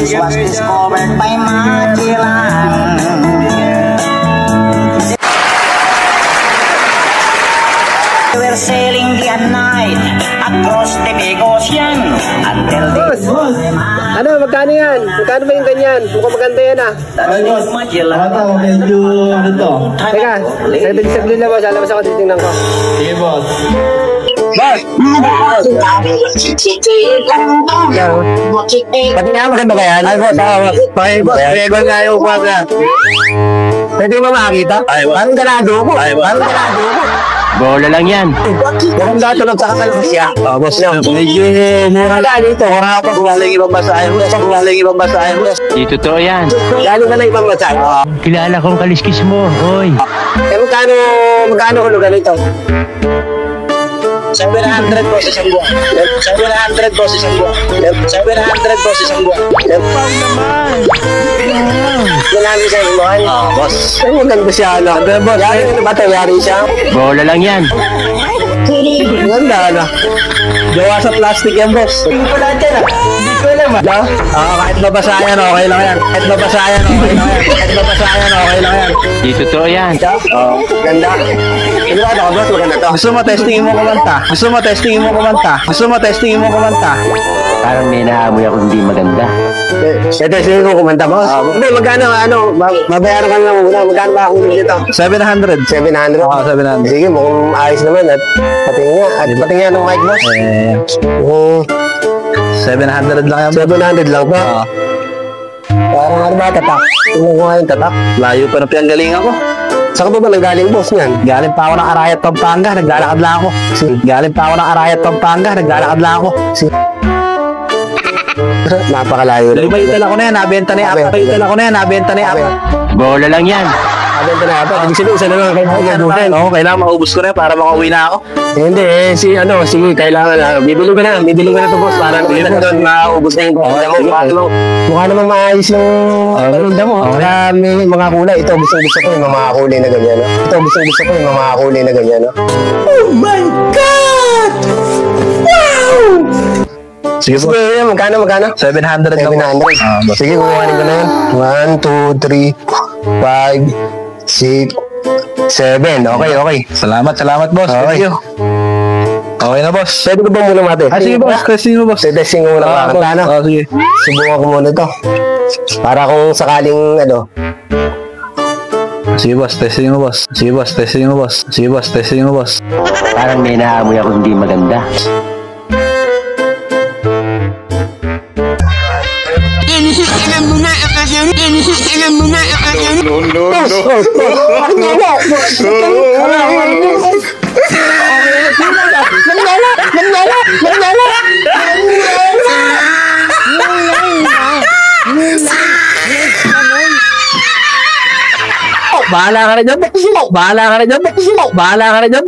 Was discovered by Magellan. We were sailing the night across the big ocean until the ano, magkano yan? Magkano ba yung ganyan? Mukhang maganda yan ah. Magellan. Medyo ano to? Teka, saglit lang boss. Alam mo sa ako, titingnan ko. Sige boss. Boss! Pati nga maganda ba yan? Ay boss, regon nga yung kwadra. Pwede mo makakita? Parang ganado ko. Parang ganado ko. Bola lang yan. Mukhang datulog sa kakalong siya. Boss, medyo mura lang dito. Wala pa galing ibang basahin mo. Galing ibang basahin mo. Di totoo yan. Galing ka na ibang basahin. Kilala kong kaliskis mo, oy. Magkano hulugan ito? 700 boses ang buwan. 700 boses ang buwan. 700 boses ang buwan. Pang naman. Marami sa iwan. Boss. Ay, maganda siya, ano? Boss, ano ba tayo? Yari siya? Bola lang yan. Maganda, ano? Gawa sa plastic yan, boss. Hindi ko lahat yan, ah. Hindi ko alam, ah. Kahit mabasayan, okay lang yan. Kahit mabasayan, okay lang yan. Kahit mabasayan, okay lang yan. Di totoo yan. Ganda. Ano ba, ako, boss? Maganda to. Gusto mo testingin mo kumanta? Gusto mo testingin mo kumanta? Gusto mo testingin mo kumanta? Parang may naamoy ako hindi maganda. Ito, sige ko kumanta, boss. Hindi, magkano, mabayaran ka na muna. Magkano ba akong dito? 700. 700? Oo, 700. Sige, mukhang ayos naman. At patingin ng mic, boss. 700 lang yan. 700 lang ba? Parang ano ba, tatak? Tingnan ko nga yung tatak. Layo pa na pinanggalingan ko. Saan ka ba nanggaling, boss, niyan? Galing pa ako ng Arayat, Pampanga. Naglalakad lang ako. Galing pa ako ng Arayat, Pampanga. Naglalakad lang ako. Napakalayo. Iba yung dala ko na yan. Nabenta na yung apa. Yung dala ko na yan. Nabenta na yung apa. Bola lang yan. Nabenta na apa. Ibig sabihin, isa na lang kailangan. Oo, kailangan maubos ko na yan para makauwi na ako. Hindi, sige, kailangan na. Bibili ko na ito, boss. Para doon, maubos na yung mukha naman maayos yung paninda mo. Kaya may mga kulay. Ito, gusto ko yung mga kulay na ganyan. Ito, gusto ko yung mga kulay na ganyan. Oh my God! Wow! Sige po. Sige, magkano? 700 lang. 700. Sige, kukuhanin ko na yan. 1, 2, 3, 5, 6, 7. Okay. Salamat, boss. Okay. Thank you. Okay na, boss. Pwede ko ba muna mati? Sige, boss. Testing mo, boss. Testing ko muna para ano? Sige. Subukan ko muna ito. Para kung sakaling Sige, boss. Testing mo, boss. Sige, boss. Testing mo, boss. Sige, boss. Testing mo, boss. Parang may naamoy ako hindi maganda. Bahala ka na dyan. Bahala ka na dyan.